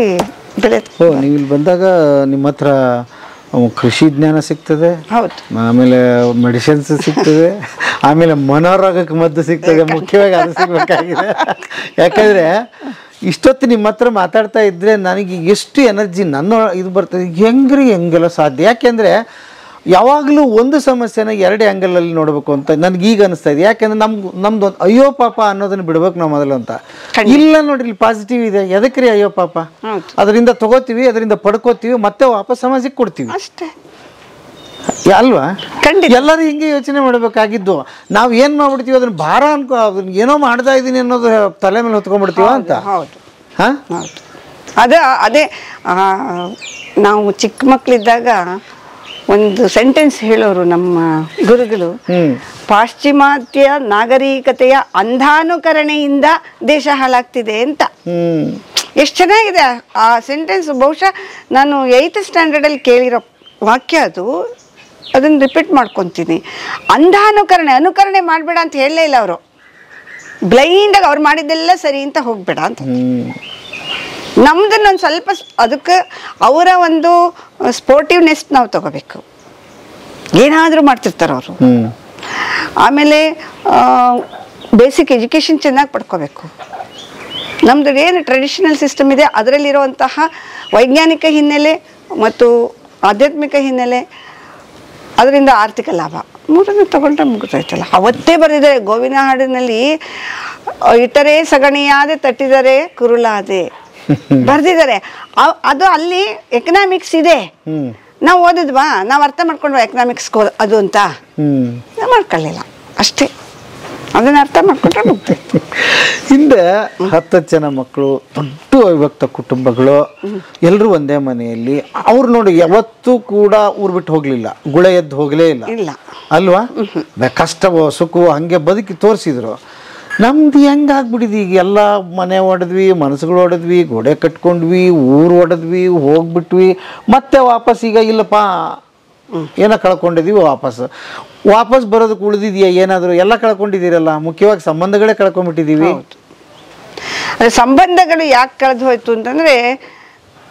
ಬೆಳೆಯುತ್ತೆ. ನೀವು ಇಲ್ಲಿ ಬಂದಾಗ ನಿಮ್ಮ ಹತ್ರ ಕೃಷಿ ಜ್ಞಾನ ಸಿಗ್ತದೆ, ಹೌದು, ಆಮೇಲೆ ಮೆಡಿಸಿನ್ಸ್ ಸಿಗ್ತದೆ, ಆಮೇಲೆ ಮನೋರೋಗಕ್ಕೆ ಮದ್ದು ಸಿಗ್ತದೆ. ಮುಖ್ಯವಾಗಿ ಅದು ಸಿಗ್ಬೇಕಾಗಿದೆ. ಯಾಕಂದರೆ ಇಷ್ಟೊತ್ತು ನಿಮ್ಮ ಹತ್ರ ಮಾತಾಡ್ತಾ ಇದ್ದರೆ ನನಗೆ ಎಷ್ಟು ಎನರ್ಜಿ ನನ್ನ ಇದು ಬರ್ತದೆ. ಹೆಂಗೆಲ್ಲ ಸಾಧ್ಯ? ಯಾಕೆಂದರೆ ಯಾವಾಗಲೂ ಒಂದು ಸಮಸ್ಯೆನ ಎರಡು ಆ್ಯಂಗಲಲ್ಲಿ ನೋಡಬೇಕು ಅಂತ ನನಗೀಗ ಅನಿಸ್ತಾ ಇದೆ. ಯಾಕೆಂದರೆ ನಮ್ದು ಅಯ್ಯೋ ಪಾಪ ಅನ್ನೋದನ್ನು ಬಿಡ್ಬೇಕು ನಾವು ಮೊದಲು ಅಂತ. ಇಲ್ಲ ನೋಡ್ರಿ, ಇಲ್ಲಿ ಪಾಸಿಟಿವ್ ಇದೆ. ಎದಕ್ಕೆ ರೀ ಅಯ್ಯೋ ಪಾಪ? ಅದರಿಂದ ತಗೋತೀವಿ, ಅದರಿಂದ ಪಡ್ಕೋತೀವಿ, ಮತ್ತೆ ವಾಪಸ್ ಸಮಾಜಕ್ಕೆ ಕೊಡ್ತೀವಿ ಅಷ್ಟೇ ಅಲ್ವಾ? ಎಲ್ಲರೂ ಹಿಂಗೆ ಯೋಚನೆ ಮಾಡಬೇಕಾಗಿದ್ದು. ನಾವು ಏನು ಮಾಡ್ಬಿಡ್ತೀವಿ, ಅದನ್ನ ಭಾರ ಅದನ್ನ ಏನೋ ಮಾಡ್ತಾ ಇದ್ದೀನಿ ಅನ್ನೋದು ತಲೆ ಮೇಲೆ ಹೊತ್ಕೊಂಡ್ಬಿಡ್ತೀವ ಅಂತ. ಹೌದು, ಹಾಂ, ಅದೇ ನಾವು ಚಿಕ್ಕ ಮಕ್ಕಳಿದ್ದಾಗ ಒಂದು ಸೆಂಟೆನ್ಸ್ ಹೇಳೋರು ನಮ್ಮ ಗುರುಗಳು, ಪಾಶ್ಚಿಮಾತ್ಯ ನಾಗರಿಕತೆಯ ಅಂಧಾನುಕರಣೆಯಿಂದ ದೇಶ ಹಾಳಾಗ್ತಿದೆ ಅಂತ. ಎಷ್ಟು ಚೆನ್ನಾಗಿದೆ ಆ ಸೆಂಟೆನ್ಸ್. ಬಹುಶಃ ನಾನು 8th ಸ್ಟ್ಯಾಂಡರ್ಡಲ್ಲಿ ಕೇಳಿರೋ ವಾಕ್ಯ ಅದು. ಅದನ್ನು ರಿಪೀಟ್ ಮಾಡ್ಕೊತೀನಿ. ಅನುಕರಣೆ ಮಾಡಬೇಡ ಅಂತ ಹೇಳಲೇ ಇಲ್ಲ ಅವರು. ಬ್ಲೈಂಡಾಗಿ ಅವ್ರು ಮಾಡಿದ್ದೆಲ್ಲ ಸರಿ ಅಂತ ಹೋಗ್ಬೇಡ ಅಂತ. ನಮ್ದನ್ನೊಂದು ಸ್ವಲ್ಪ ಅದಕ್ಕೆ ಅವರ ಒಂದು ಸ್ಪೋರ್ಟಿವ್ನೆಸ್ ನಾವು ತಗೋಬೇಕು. ಏನಾದರೂ ಮಾಡ್ತಿರ್ತಾರೆ ಅವರು. ಆಮೇಲೆ ಬೇಸಿಕ್ ಎಜುಕೇಷನ್ ಚೆನ್ನಾಗಿ ಪಡ್ಕೋಬೇಕು. ನಮ್ಮದು ಏನು ಟ್ರೆಡಿಷನಲ್ ಸಿಸ್ಟಮ್ ಇದೆ ಅದರಲ್ಲಿರುವಂತಹ ವೈಜ್ಞಾನಿಕ ಹಿನ್ನೆಲೆ ಮತ್ತು ಆಧ್ಯಾತ್ಮಿಕ ಹಿನ್ನೆಲೆ, ಅದರಿಂದ ಆರ್ಥಿಕ ಲಾಭ, ಮೂರನ್ನು ತಗೊಂಡ್ರೆ ಮುಗಿದೋಯ್ತಲ್ಲ. ಅವತ್ತೇ ಬರೆದಿದ್ದಾರೆ ಗೋವಿನ ಹಾಡಿನಲ್ಲಿ, ಇಟ್ಟರೆ ಸಗಣಿಯಾದೆ ತಟ್ಟಿದರೆ ಕುರುಳಾದೆ ಬರ್ದಿದ್ದಾರೆ. ಅದು ಅಲ್ಲಿ ಎಕನಾಮಿಕ್ಸ್ ಇದೆ. ನಾವು ಓದಿದ್ವಾ, ನಾವು ಅರ್ಥ ಮಾಡ್ಕೊಂಡ್ವಾ ಎಕನಾಮಿಕ್ಸ್ ಅದು ಅಂತ? ನಾವು ಮಾಡ್ಕೊಳ್ಳಿಲ್ಲ ಅಷ್ಟೇ. ಅದನ್ನ ಅರ್ಥ ಮಾಡ್ಕೊಂಡ್ರೆ ಮುಗ್ತೈತೆ. ಹಿಂದೆ 10 ಜನ ಮಕ್ಕಳು, ದೊಡ್ಡ ಅವಿಭಕ್ತ ಕುಟುಂಬಗಳು, ಎಲ್ಲರೂ ಒಂದೇ ಮನೆಯಲ್ಲಿ. ಅವ್ರು ನೋಡಿ ಯಾವತ್ತೂ ಕೂಡ ಊರು ಬಿಟ್ಟು ಹೋಗ್ಲಿಲ್ಲ, ಗುಳೆ ಎದ್ದು ಹೋಗಲೇ ಇಲ್ಲ ಅಲ್ವಾ? ಕಷ್ಟವೋ ಸುಖವೋ ಹಂಗೆ ಬದುಕಿ ತೋರಿಸಿದ್ರು. ನಮ್ದು ಹೆಂಗಾಗ್ಬಿಟ್ಟಿದ್ವಿ ಈಗ, ಎಲ್ಲ ಮನೆ ಹೊಡೆದ್ವಿ, ಮನಸ್ಸುಗಳು ಹೊಡೆದ್ವಿ, ಗೋಡೆ ಕಟ್ಕೊಂಡ್ವಿ, ಊರು ಹೊಡೆದ್ವಿ, ಹೋಗ್ಬಿಟ್ವಿ, ಮತ್ತೆ ವಾಪಸ್ ಈಗ ಇಲ್ಲಪ್ಪ ಏನೋ ಕಳ್ಕೊಂಡಿದ್ದೀವಿ, ವಾಪಸ್ ಬರೋದಕ್ಕೆ ಉಳಿದಿದೆಯಾ ಏನಾದರೂ? ಎಲ್ಲ ಕಳ್ಕೊಂಡಿದ್ದೀರಲ್ಲ. ಮುಖ್ಯವಾಗಿ ಸಂಬಂಧಗಳೇ ಕಳ್ಕೊಂಡ್ಬಿಟ್ಟಿದ್ದೀವಿ. ಸಂಬಂಧಗಳು ಯಾಕೆ ಕಳೆದು ಹೋಯ್ತು ಅಂತಂದರೆ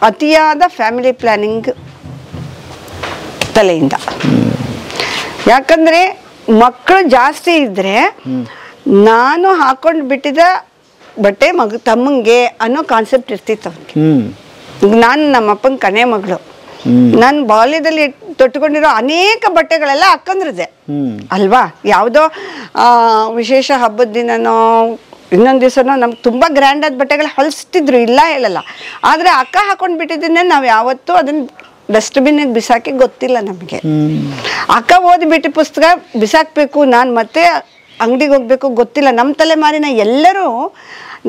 ಅತಿಯಾದ ಫ್ಯಾಮಿಲಿ ಪ್ಲಾನಿಂಗ್ ತಲೆಯಿಂದ. ಯಾಕಂದರೆ ಮಕ್ಕಳು ಜಾಸ್ತಿ ಇದ್ದರೆ ನಾನು ಹಾಕೊಂಡು ಬಿಟ್ಟಿದ್ದ ಬಟ್ಟೆ ತಮ್ಮಂಗೆ ಅನ್ನೋ ಕಾನ್ಸೆಪ್ಟ್ ಇರ್ತಿತ್ತು ಅವ್ನಿಗೆ. ನಾನು ನಮ್ಮಪ್ಪನ ಕಣೆ ಮಗಳು. ನಾನು ಬಾಲ್ಯದಲ್ಲಿ ತೊಟ್ಟುಕೊಂಡಿರೋ ಅನೇಕ ಬಟ್ಟೆಗಳೆಲ್ಲ ಅಕ್ಕಂದ್ರದೆ ಅಲ್ವಾ? ಯಾವುದೋ ವಿಶೇಷ ಹಬ್ಬದ ದಿನನೋ ಇನ್ನೊಂದು ದಿವಸನೋ ನಮ್ಗೆ ತುಂಬ ಗ್ರ್ಯಾಂಡಾದ ಬಟ್ಟೆಗಳು ಹೊಲಿಸ್ತಿದ್ರು, ಇಲ್ಲ ಹೇಳಲ್ಲ. ಆದರೆ ಅಕ್ಕ ಹಾಕೊಂಡು ಬಿಟ್ಟಿದ್ದನ್ನೇ ನಾವು ಯಾವತ್ತೂ ಅದನ್ನು ಡಸ್ಟ್ಬಿನ್ನಿಗೆ ಬಿಸಾಕಿ ಗೊತ್ತಿಲ್ಲ ನಮಗೆ. ಅಕ್ಕ ಓದಿಬಿಟ್ಟು ಪುಸ್ತಕ ಬಿಸಾಕಬೇಕು, ನಾನು ಮತ್ತೆ ಅಂಗಡಿಗೆ ಹೋಗ್ಬೇಕು ಗೊತ್ತಿಲ್ಲ. ನಮ್ಮ ತಲೆಮಾರಿನ ಎಲ್ಲರೂ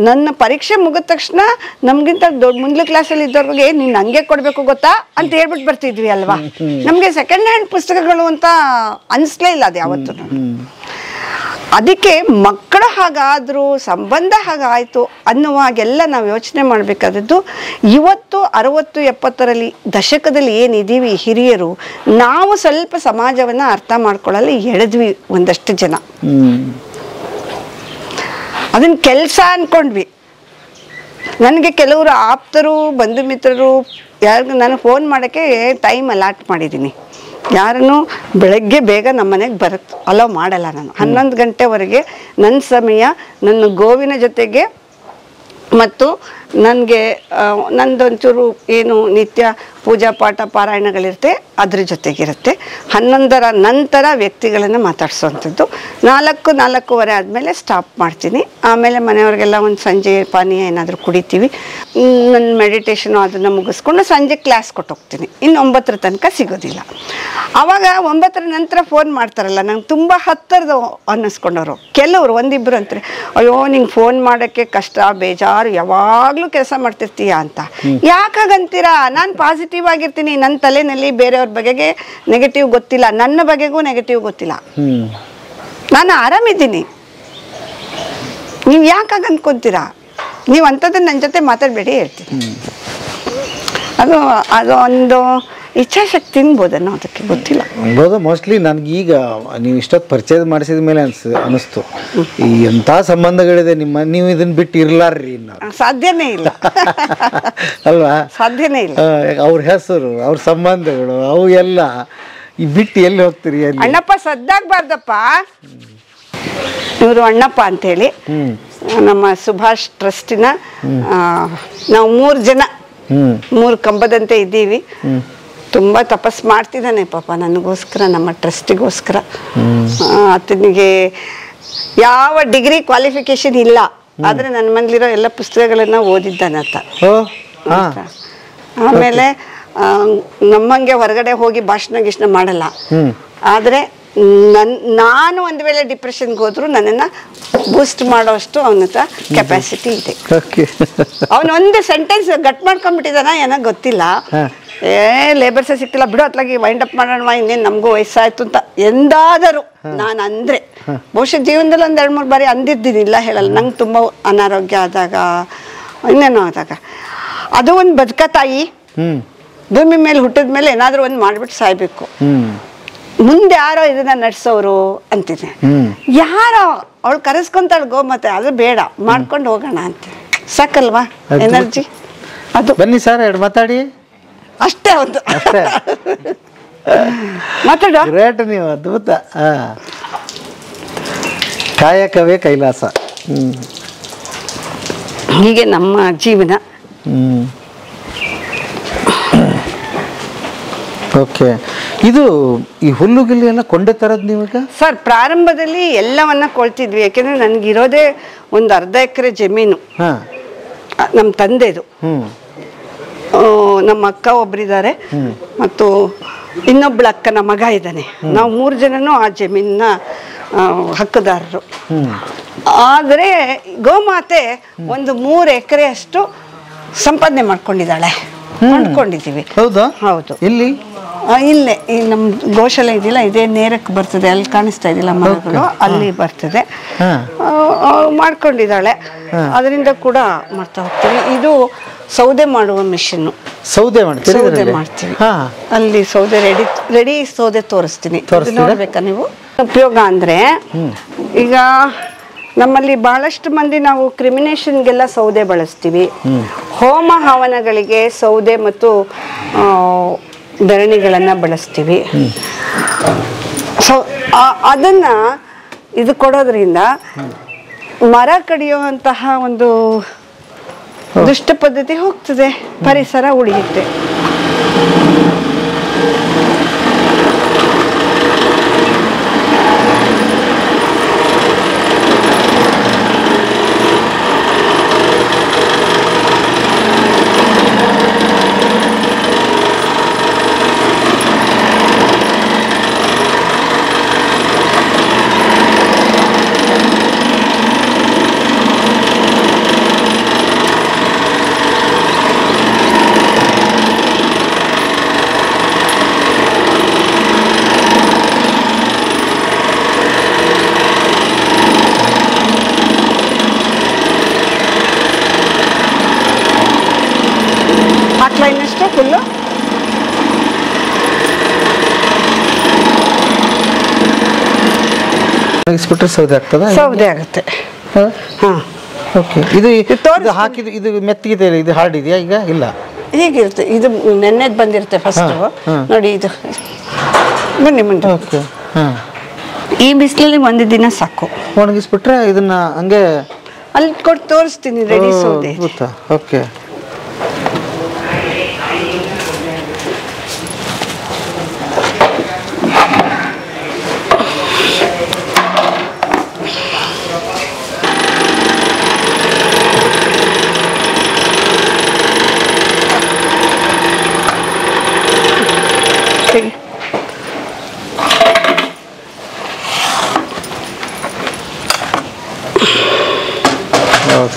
ನನ್ನ ಪರೀಕ್ಷೆ ಮುಗಿದ ತಕ್ಷಣ ನಮಗಿಂತ ದೊಡ್ಡ ಮುಂದ್ಲ ಕ್ಲಾಸಲ್ಲಿ ಇದ್ದವ್ರಿಗೆ ನೀನು ಹಂಗೆ ಕೊಡಬೇಕು ಗೊತ್ತಾ ಅಂತ ಹೇಳ್ಬಿಟ್ಟು ಬರ್ತಿದ್ವಿ ಅಲ್ವಾ? ನಮಗೆ ಸೆಕೆಂಡ್ ಹ್ಯಾಂಡ್ ಪುಸ್ತಕಗಳು ಅಂತ ಅನಿಸ್ಲೇ ಇಲ್ಲ ಅದು ಯಾವತ್ತೂ. ಅದಕ್ಕೆ ಮಕ್ಕಳು ಹಾಗಾದರೂ, ಸಂಬಂಧ ಹಾಗಾಯಿತು ಅನ್ನುವಾಗೆಲ್ಲ ನಾವು ಯೋಚನೆ ಮಾಡಬೇಕಾದದ್ದು. ಇವತ್ತು 60, 70ರಲ್ಲಿ ದಶಕದಲ್ಲಿ ಏನಿದ್ದೀವಿ ಹಿರಿಯರು, ನಾವು ಸ್ವಲ್ಪ ಸಮಾಜವನ್ನು ಅರ್ಥ ಮಾಡ್ಕೊಳ್ಳಲು ಎಳೆದ್ವಿ ಒಂದಷ್ಟು ಜನ. ಅದನ್ನು ಕೆಲಸ ಅಂದ್ಕೊಂಡ್ವಿ. ನನಗೆ ಕೆಲವರು ಆಪ್ತರು, ಬಂಧು ಮಿತ್ರರು ಯಾರಿಗೂ ನಾನು ಫೋನ್ ಮಾಡೋಕ್ಕೆ ಟೈಮ್ ಅಲಾಟ್ ಮಾಡಿದ್ದೀನಿ. ಯಾರನ್ನು ಬೆಳಗ್ಗೆ ಬೇಗ ನಮ್ಮ ಮನೆಗೆ ಬರುತ್ತೆ ಅಲೋ ಮಾಡಲ್ಲ ನಾನು. 11 ಗಂಟೆವರೆಗೆ ನನ್ನ ಸಮಯ ನನ್ನ ಗೋವಿನ ಜೊತೆಗೆ ಮತ್ತು ನನಗೆ ನಂದೊಂಚೂರು ಏನು ನಿತ್ಯ ಪೂಜಾ ಪಾಠ ಪಾರಾಯಣಗಳಿರುತ್ತೆ, ಅದ್ರ ಜೊತೆಗಿರುತ್ತೆ. 11ರ ನಂತರ ವ್ಯಕ್ತಿಗಳನ್ನು ಮಾತಾಡಿಸೋವಂಥದ್ದು. 4:30 ಆದಮೇಲೆ ಸ್ಟಾಪ್ ಮಾಡ್ತೀನಿ. ಆಮೇಲೆ ಮನೆಯವ್ರಿಗೆಲ್ಲ ಒಂದು ಸಂಜೆ ಪಾನೀಯ ಏನಾದರೂ ಕುಡಿತೀವಿ. ನನ್ನ ಮೆಡಿಟೇಷನು ಅದನ್ನು ಮುಗಿಸ್ಕೊಂಡು ಸಂಜೆ ಕ್ಲಾಸ್ ಕೊಟ್ಟೋಗ್ತೀನಿ. ಇನ್ನು 9 ತನಕ ಸಿಗೋದಿಲ್ಲ. ಆವಾಗ 9 ನಂತರ ಫೋನ್ ಮಾಡ್ತಾರಲ್ಲ, ನಂಗೆ ತುಂಬ ಹತ್ತಿರದು ಅನ್ನಿಸ್ಕೊಂಡವರು ಕೆಲವರು, ಒಂದಿಬ್ಬರು ಅಂತಾರೆ, ಅಯ್ಯೋ ನಿಂಗೆ ಫೋನ್ ಮಾಡೋಕ್ಕೆ ಕಷ್ಟ, ಬೇಜಾರು, ಯಾವಾಗಲೂ ಕೆಲಸ ಮಾಡ್ತಿರ್ತೀಯ ಅಂತ. ಯಾಕಾಗಂತೀರಾ? ನಾನು ಪಾಸಿಟಿವ್ ಆಗಿರ್ತೀನಿ. ನನ್ನ ತಲೆಯಲ್ಲಿ ಬೇರೆಯವ್ರ ಬಗೆಗೆ ನೆಗೆಟಿವ್ ಗೊತ್ತಿಲ್ಲ, ನನ್ನ ಬಗೆಗೂ ನೆಗೆಟಿವ್ ಗೊತ್ತಿಲ್ಲ. ನಾನು ಆರಾಮಿದ್ದೀನಿ. ನೀವು ಯಾಕಾಗ ಅನ್ಕೊಂತೀರಾ? ನೀವು ಅಂಥದ್ದನ್ನು ನನ್ನ ಜೊತೆ ಮಾತಾಡಬೇಡಿ ಹೇಳ್ತೀನಿ. ಅದು ಒಂದು ಇಚ್ಛಾಶಕ್ತಿ ಅನ್ಬೋದು ಅದಕ್ಕೆ ಗೊತ್ತಿಲ್ಲ. ಅನ್ಬೋದು ಮೋಸ್ಟ್ಲಿ. ನನಗೀಗ ನೀವು ಇಷ್ಟೊತ್ತು ಪರಿಚಯ ಮಾಡಿಸಿದ ಮೇಲೆ ಅನಿಸ್ತು, ಈ ಎಂಥ ಸಂಬಂಧಗಳಿದೆ ನಿಮ್ಮ, ನೀವು ಇದನ್ನ ಬಿಟ್ಟು ಇರ್ಲಾರ್ರಿ ಇನ್ನು. ಸಾಧ್ಯನೇ ಇಲ್ಲ ಅಲ್ವಾ? ಸಾಧ್ಯನೇ ಇಲ್ಲ. ಅವ್ರ ಹೆಸರು, ಅವ್ರ ಸಂಬಂಧಗಳು, ಅವು ಎಲ್ಲ ಈ ಬಿಟ್ಟು ಎಲ್ಲಿ ಹೋಗ್ತೀರಿ? ಅಣ್ಣಪ್ಪ ಸದ್ದಾಗಬಾರ್ದಪ್ಪ. ಇವರು ಅಣ್ಣಪ್ಪ ಅಂತೇಳಿ ನಮ್ಮ ಸುಭಾಷ್ ಟ್ರಸ್ಟಿನ ನಾವು 3 ಜನ 3 ಕಂಬದಂತೆ ಇದ್ದೀವಿ. ತುಂಬ ತಪಸ್ ಮಾಡ್ತಿದ್ದಾನೆ ಪಾಪ ನನಗೋಸ್ಕರ, ನಮ್ಮ ಟ್ರಸ್ಟಿಗೋಸ್ಕರ. ಆತನಿಗೆ ಯಾವ ಡಿಗ್ರಿ ಕ್ವಾಲಿಫಿಕೇಶನ್ ಇಲ್ಲ, ಆದರೆ ನನ್ನ ಮನೇಲಿರೋ ಎಲ್ಲ ಪುಸ್ತಕಗಳನ್ನು ಓದಿದ್ದಾನಂತ. ಆಮೇಲೆ ನಮ್ಮಂಗೆ ಹೊರಗಡೆ ಹೋಗಿ ಭಾಷಣ ಮಾಡಲ್ಲ. ಆದರೆ ನಾನು ಒಂದು ವೇಳೆ ಡಿಪ್ರೆಷನ್ಗೆ ಹೋದ್ರು ನನ್ನನ್ನು ಬೂಸ್ಟ್ ಮಾಡೋಷ್ಟು ಅವನ ಹತ್ರ ಕೆಪಾಸಿಟಿ ಇದೆ. ಅವನೊಂದು ಸೆಂಟೆನ್ಸ್ ಗಟ್ ಮಾಡ್ಕೊಂಡ್ಬಿಟ್ಟಿದ್ದಾನ ಏನೋ ಗೊತ್ತಿಲ್ಲ. ಲೇಬರ್ಸೇ ಸಿಕ್ತಿಲ್ಲ ಬಿಡು, ಅತ್ಲಾಗಿ ವೈಂಡ್ ಅಪ್ ಮಾಡೋಣ, ಇನ್ನೇನು ನಮಗೂ ವಯಸ್ಸಾಯ್ತು ಅಂತ ಎಂದಾದರೂ ನಾನು ಅಂದರೆ, ಬಹುಶಃ ಜೀವನದಲ್ಲಿ 2-3 ಬಾರಿ ಅಂದಿದ್ದೀನಿ, ಇಲ್ಲ ಹೇಳಲ್ಲ. ನಂಗೆ ತುಂಬ ಅನಾರೋಗ್ಯ ಆದಾಗ, ಇನ್ನೇನೋ ಆದಾಗ, ಅದು ಒಂದು ಬದುಕತಾಯಿ ಭೂಮಿ ಮೇಲೆ ಹುಟ್ಟಿದ ಮೇಲೆ ಏನಾದರೂ ಒಂದು ಮಾಡಿಬಿಟ್ಟು ಸಾಯ್ಬೇಕು. ಮುಂದೆ ಯಾರೋ ಇದನ್ನ ನಡೆಸೋರು ಅಂತಿದೆ. ಯಾರೋ ಅವಳು ಕರೆಸ್ಕೊಂತಾಳು ಗೋಮಾತೆ, ಅದು ಬೇಡ, ಮಾಡ್ಕೊಂಡು ಹೋಗೋಣ ಅಂತ. ಸಾಕಲ್ವಾ ಎನರ್ಜಿ? ಅದು ಬನ್ನಿ ಸರ್, 2 ಮಾತಾಡಿ ಅಷ್ಟೇ. ಒಂದು ಅಷ್ಟೇ ಮಾತಾಡ. ಗ್ರೇಟ್ ನೀವು, ಅದ್ಭುತ. ಕಾಯಕವೇ ಕೈಲಾಸ. ಹೀಗೆ ನಮ್ಮ ಜೀವನ. ಓಕೆ. ಇದು ಈ ಹುಲ್ಲು ಗಿಲ್ಲು ಎಲ್ಲ ಕೊಂಡೆ ತರದ್ ನೀವೀಗ? ಸರ್, ಪ್ರಾರಂಭದಲ್ಲಿ ಎಲ್ಲವನ್ನ ಕೊಳ್ತಿದ್ವಿ. ಯಾಕೆಂದ್ರೆ ನನಗಿರೋದೇ ಒಂದು 1/2 ಎಕರೆ ಜಮೀನು. ನಮ್ಮ ತಂದೆದು. ನಮ್ಮ ಅಕ್ಕ ಒಬ್ಬರಿದ್ದಾರೆ ಮತ್ತು ಇನ್ನೊಬ್ಬಳ ಅಕ್ಕನ ಮಗ ಇದ್ದಾನೆ. ನಾವು 3 ಜನನು ಆ ಜಮೀನಿನ ಹಕ್ಕುದಾರರು. ಆದರೆ ಗೋಮಾತೆ ಒಂದು 3 ಎಕರೆ ಅಷ್ಟು ಸಂಪಾದನೆ ಮಾಡ್ಕೊಂಡಿದ್ದಾಳೆ, ಮಾಡ್ಕೊಂಡಿದ್ದೀವಿ. ಹೌದಾ? ಹೌದು. ಇಲ್ಲಿ ಇಲ್ಲೇ ಈ ನಮ್ಮ ಗೋಶಾಲೆ ಇದೆಯಲ್ಲ, ಇದೇ ನೇರಕ್ಕೆ ಬರ್ತದೆ, ಅಲ್ಲಿ ಕಾಣಿಸ್ತಾ ಇದೆಯಲ್ಲ ಮರಗಳು, ಅಲ್ಲಿ ಬರ್ತದೆ. ಮಾಡ್ಕೊಂಡಿದ್ದಾಳೆ. ಅದರಿಂದ ಕೂಡ ಮಾಡ್ತಾ ಹೋಗ್ತೀವಿ. ಇದು ಸೌದೆ ಮಾಡುವ ಮಿಷಿನ್ನು. ಸೌದೆ ಮಾಡ್ತೀವಿ. ಅಲ್ಲಿ ಸೌದೆ ರೆಡಿ ಸೌದೆ ತೋರಿಸ್ತೀನಿ, ನೋಡ್ಬೇಕಾ ನೀವು? ಉಪಯೋಗ ಅಂದ್ರೆ ಈಗ ನಮ್ಮಲ್ಲಿ ಬಹಳಷ್ಟು ಮಂದಿ ನಾವು ಕ್ರಿಮಿನೇಷನ್ಗೆಲ್ಲ ಸೌದೆ ಬಳಸ್ತೀವಿ. ಹೋಮ ಹವನಗಳಿಗೆ ಸೌದೆ ಮತ್ತು ಧರಣಿಗಳನ್ನ ಬಳಸ್ತೀವಿ. ಅದನ್ನ ಇದು ಕೊಡೋದ್ರಿಂದ ಮರ ಕಡಿಯುವಂತಹ ಒಂದು ದುಷ್ಟ ಪದ್ಧತಿ ಹೋಗ್ತದೆ, ಪರಿಸರ ಉಳಿಯುತ್ತೆ. ಇನ್ನಷ್ಟು ಫುಲ್ಲು ಸೌದೆ ಆಗ್ತದ? ಸೌದೆ ಆಗುತ್ತೆ. ಓಕೆ. ಇದು ಹಾಕಿದ್ದು ಇದು ಮೆತ್ತಗಿದೆ, ಇದು ಹಾರ್ಡ್ ಇದೆಯಾ ಈಗ? ಇಲ್ಲ, ಹೀಗಿರುತ್ತೆ. ಇದು ನೆನ್ನೆದು ಬಂದಿರುತ್ತೆ ಫಸ್ಟ್. ನೋಡಿ ಇದು ಬನ್ನಿ ಮುಂದೆ. ಓಕೆ. ಈ ಬಿಸಿಲಲ್ಲಿ 1 ದಿನ ಸಾಕು. ಒಣಗಿಸ್ಬಿಟ್ರೆ ಇದನ್ನ ಹಂಗೆ ಅಲ್ಲಿ ಕೊಟ್ಟು ತೋರಿಸ್ತೀನಿ ರೆಡಿ ಸೌದೆ. ಗೊತ್ತಾ? ಓಕೆ.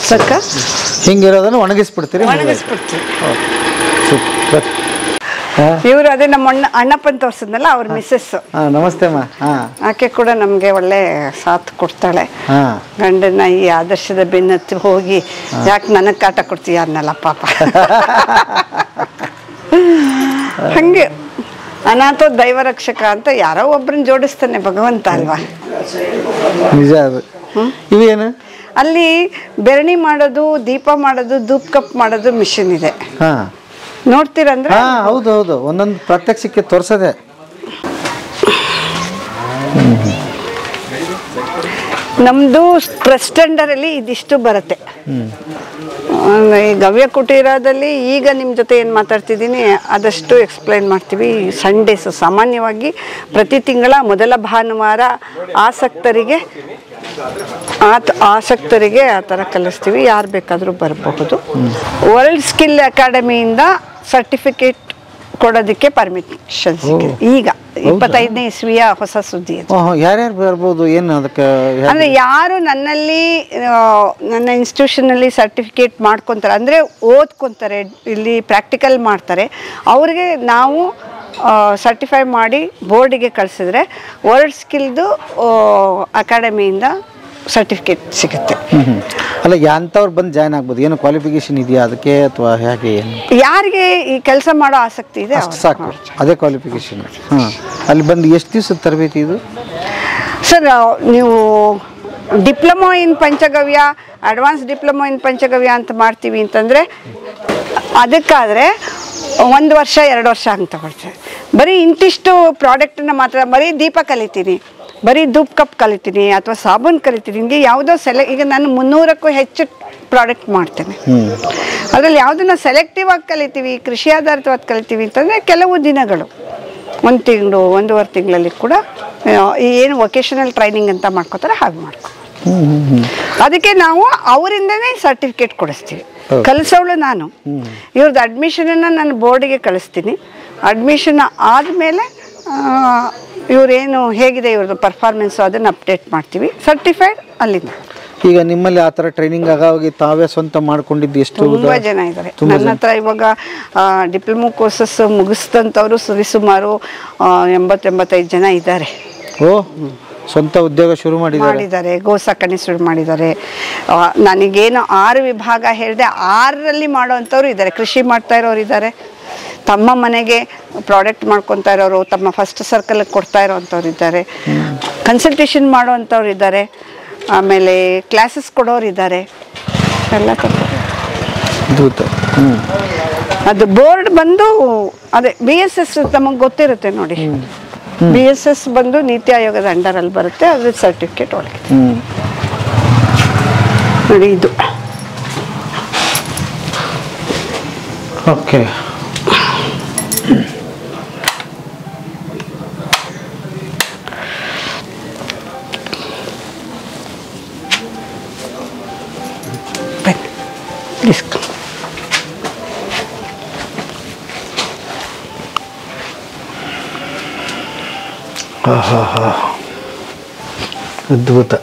ಸಾಕ ಹಿಂಗಿರೋದನ್ನ ಒಣಗಿಸ್ಬಿಡ್ತೀರಿ? ಒಣಗಿಸ್ಬಿಡ್ತೀವಿ. ಸೂಪರ್. ಇವರು ಅದೇ ನಮ್ಮ ಅಣ್ಣಪ್ಪನ್ ತೋರ್ಸಿದ್ನಲ್ಲ ಅವ್ರ ಮಿಸ್ಸಸ್. ನಮಸ್ತೆ ಅಮ್ಮ. ಆಕೆ ಕೂಡ ನಮ್ಗೆ ಒಳ್ಳೆ ಸಾಥ್ ಕೊಡ್ತಾಳೆ. ಗಂಡನ ಈ ಆದರ್ಶದ ಬೆನ್ನತ್ತಿ ಹೋಗಿ ಯಾಕೆ ನನಗ್ ಕಾಟ ಕೊಡ್ತೀಯ ಅನ್ನಲ್ಲ ಪಾಪ. ಹಂಗೆ ಅನಾಥ ದೈವ ರಕ್ಷಕ ಅಂತ ಯಾರೋ ಒಬ್ರನ್ನ ಜೋಡಿಸ್ತಾನೆ ಭಗವಂತ ಅಲ್ವಾ? ನಿಜ. ಅದು ಇವೇನು? ಅಲ್ಲಿ ಬೆರಣಿ ಮಾಡೋದು, ದೀಪ ಮಾಡೋದು, ಧೂಪ್ ಕಪ್ ಮಾಡೋದು ಮಿಷಿನ್ ಇದೆ. ನೋಡ್ತೀರಂದ್ರೆ? ಹೌದು ಹೌದು, ಒಂದೊಂದು ಪ್ರಾತ್ಯಕ್ಷಿಕೆ ತೋರ್ಸದೆ. ನಮ್ದು ಟ್ರಸ್ಟ್ ಅಂಡರಲ್ಲಿ ಇದಿಷ್ಟು ಬರುತ್ತೆ. ಈ ಗವ್ಯ ಕುಟೀರದಲ್ಲಿ ಈಗ ನಿಮ್ಮ ಜೊತೆ ಏನು ಮಾತಾಡ್ತಿದ್ದೀನಿ ಅದಷ್ಟು ಎಕ್ಸ್ಪ್ಲೈನ್ ಮಾಡ್ತೀವಿ. ಸಂಡೇಸ್ ಸಾಮಾನ್ಯವಾಗಿ ಪ್ರತಿ ತಿಂಗಳ ಮೊದಲ ಭಾನುವಾರ ಆಸಕ್ತರಿಗೆ ಆ ಥರ ಕಲಿಸ್ತೀವಿ. ಯಾರು ಬೇಕಾದರೂ ಬರಬಹುದು. ವರ್ಲ್ಡ್ ಸ್ಕಿಲ್ ಅಕಾಡೆಮಿಯಿಂದ ಸರ್ಟಿಫಿಕೇಟ್ ಕೊಡೋದಕ್ಕೆ ಪರ್ಮಿಷನ್ ಸಿಕ್ಕಿದೆ ಈಗ. 25ನೇ ಇಸ್ವಿಯ ಹೊಸ ಸುದ್ದಿ ಅದು. ಯಾರ್ಯಾರು ಬರ್ಬೋದು? ಏನು ಅದಕ್ಕೆ ಅಂದರೆ ಯಾರು ನನ್ನ ಇನ್ಸ್ಟಿಟ್ಯೂಷನಲ್ಲಿ ಸರ್ಟಿಫಿಕೇಟ್ ಮಾಡ್ಕೊತಾರೆ, ಅಂದರೆ ಓದ್ಕೊತಾರೆ, ಇಲ್ಲಿ ಪ್ರಾಕ್ಟಿಕಲ್ ಮಾಡ್ತಾರೆ, ಅವ್ರಿಗೆ ನಾವು ಸರ್ಟಿಫೈ ಮಾಡಿ ಬೋರ್ಡಿಗೆ ಕಳಿಸಿದ್ರೆ ವರ್ಲ್ಡ್ ಸ್ಕಿಲ್ದು ಅಕಾಡೆಮಿಯಿಂದ ಸರ್ಟಿಫಿಕೇಟ್ ಸಿಗುತ್ತೆ. ಅಲ್ಲ, ಎಂಥವ್ರು ಬಂದು ಜಾಯ್ನ್ ಆಗ್ಬೋದು? ಏನು ಕ್ವಾಲಿಫಿಕೇಶನ್ ಇದೆಯಾ ಅದಕ್ಕೆ, ಅಥವಾ ಹೇಗೆ? ಏನು ಯಾರಿಗೆ ಈ ಕೆಲಸ ಮಾಡೋ ಆಸಕ್ತಿ ಇದೆ ಅಷ್ಟು ಸಾಕು, ಅದೇ ಕ್ವಾಲಿಫಿಕೇಶನ್. ಅಲ್ಲಿ ಬಂದು ಎಷ್ಟು ದಿವಸದ ತರಬೇತಿ ಇದು ಸರ್? ನೀವು diploma in panchagavya, advance diploma in panchagavya ಅಂತ ಮಾಡ್ತೀವಿ ಅಂತಂದರೆ ಅದಕ್ಕಾದರೆ 1 ವರ್ಷ 2 ವರ್ಷ ಅಂತ ತಗೊಳ್ತಾರೆ. ಬರೀ ಇಂತಿಷ್ಟು ಪ್ರಾಡಕ್ಟನ್ನ ಮಾತ್ರ, ಬರೀ ದೀಪ ಕಲಿತೀನಿ, ಬರೀ ಧೂಪ್ ಕಪ್ ಕಲಿತೀನಿ ಅಥವಾ ಸಾಬೂನು ಕಲಿತೀನಿ, ಹಿಂಗೆ ಯಾವುದೋ ಈಗ ನಾನು 300ಕ್ಕೂ ಹೆಚ್ಚು ಪ್ರಾಡಕ್ಟ್ ಮಾಡ್ತೇನೆ. ಅದರಲ್ಲಿ ಯಾವುದನ್ನ ಸೆಲೆಕ್ಟಿವ್ ಆಗಿ ಕಲಿತೀವಿ, ಕೃಷಿ ಆಧಾರಿತವಾಗಿ ಕಲಿತೀವಿ ಅಂತಂದರೆ ಕೆಲವು ದಿನಗಳು, 1 ತಿಂಗಳು 1.5 ತಿಂಗಳಲ್ಲಿ ಕೂಡ ಏನು ವೊಕೇಶನಲ್ ಟ್ರೈನಿಂಗ್ ಅಂತ ಮಾಡ್ಕೋತಾರೆ ಹಾಗೆ ಮಾಡ್ಕೊ. ಅದಕ್ಕೆ ನಾವು ಅವರಿಂದನೇ ಸರ್ಟಿಫಿಕೇಟ್ ಕೊಡಿಸ್ತೀವಿ. ಕಲಿಸೋಳು ನಾನು. ಇವ್ರದ್ದು ಅಡ್ಮಿಷನನ್ನು ನಾನು ಬೋರ್ಡಿಗೆ ಕಳಿಸ್ತೀನಿ. ಅಡ್ಮಿಷನ್ ಆದಮೇಲೆ ಇವರೇನು ಹೇಗಿದೆ ಇವ್ರದ್ದು ಪರ್ಫಾರ್ಮೆನ್ಸು ಅದನ್ನು ಅಪ್ಡೇಟ್ ಮಾಡ್ತೀವಿ. ಸರ್ಟಿಫೈಡ್ ಅಲ್ಲಿಂದ. ಈಗ ನಿಮ್ಮಲ್ಲಿ ಆ ಥರ ಟ್ರೈನಿಂಗ್ ಆಗೋಗಿ ತಾವೇ ಸ್ವಂತ ಮಾಡ್ಕೊಂಡಿದ್ದು ಎಷ್ಟು? ತುಂಬ ಜನ ಇದ್ದಾರೆ ನನ್ನ ಹತ್ರ. ಇವಾಗ ಡಿಪ್ಲೊಮೊ ಕೋರ್ಸಸ್ ಮುಗಿಸಿದಂಥವ್ರು ಸುಮಾರು 80-85 ಜನ ಇದ್ದಾರೆ. ಸ್ವಂತ ಉದ್ಯೋಗ ಶುರು ಮಾಡಿದ್ದಾರೆ, ಗೋ ಸಾಕಣೆ ಶುರು ಮಾಡಿದ್ದಾರೆ. ನನಗೇನು 6 ವಿಭಾಗ ಹೇಳಿದೆ, 6ರಲ್ಲಿ ಮಾಡೋವಂಥವ್ರು ಇದ್ದಾರೆ. ಕೃಷಿ ಮಾಡ್ತಾ ಇರೋರು ಇದ್ದಾರೆ, ತಮ್ಮ ಮನೆಗೆ ಪ್ರಾಡಕ್ಟ್ ಮಾಡ್ಕೊತಾ ಇರೋರು, ತಮ್ಮ ಫಸ್ಟ್ ಸರ್ಕಲ್ಗೆ ಕೊಡ್ತಾ ಇರೋವಂಥವ್ರು ಇದ್ದಾರೆ, ಕನ್ಸಲ್ಟೇಷನ್ ಮಾಡೋವಂಥವ್ರು ಇದ್ದಾರೆ, ಆಮೇಲೆ ಕ್ಲಾಸಸ್ ಕೊಡೋರು ಇದ್ದಾರೆ, ಎಲ್ಲ ಕೊಡ್ತಾರೆ. ಅದು ಬೋರ್ಡ್ ಬಂದು ಅದೇ BSS ತಮಗೆ ಗೊತ್ತಿರುತ್ತೆ ನೋಡಿ. BSS ಬಂದು ನೀತಿ ಆಯೋಗದ ಅಂಡರಲ್ಲಿ ಬರುತ್ತೆ. ಅದ್ರ ಸರ್ಟಿಫಿಕೇಟ್ ಒಳಗೆ ನೋಡಿ ಇದು. ಓಕೆ. ಅದ್ಭುತ.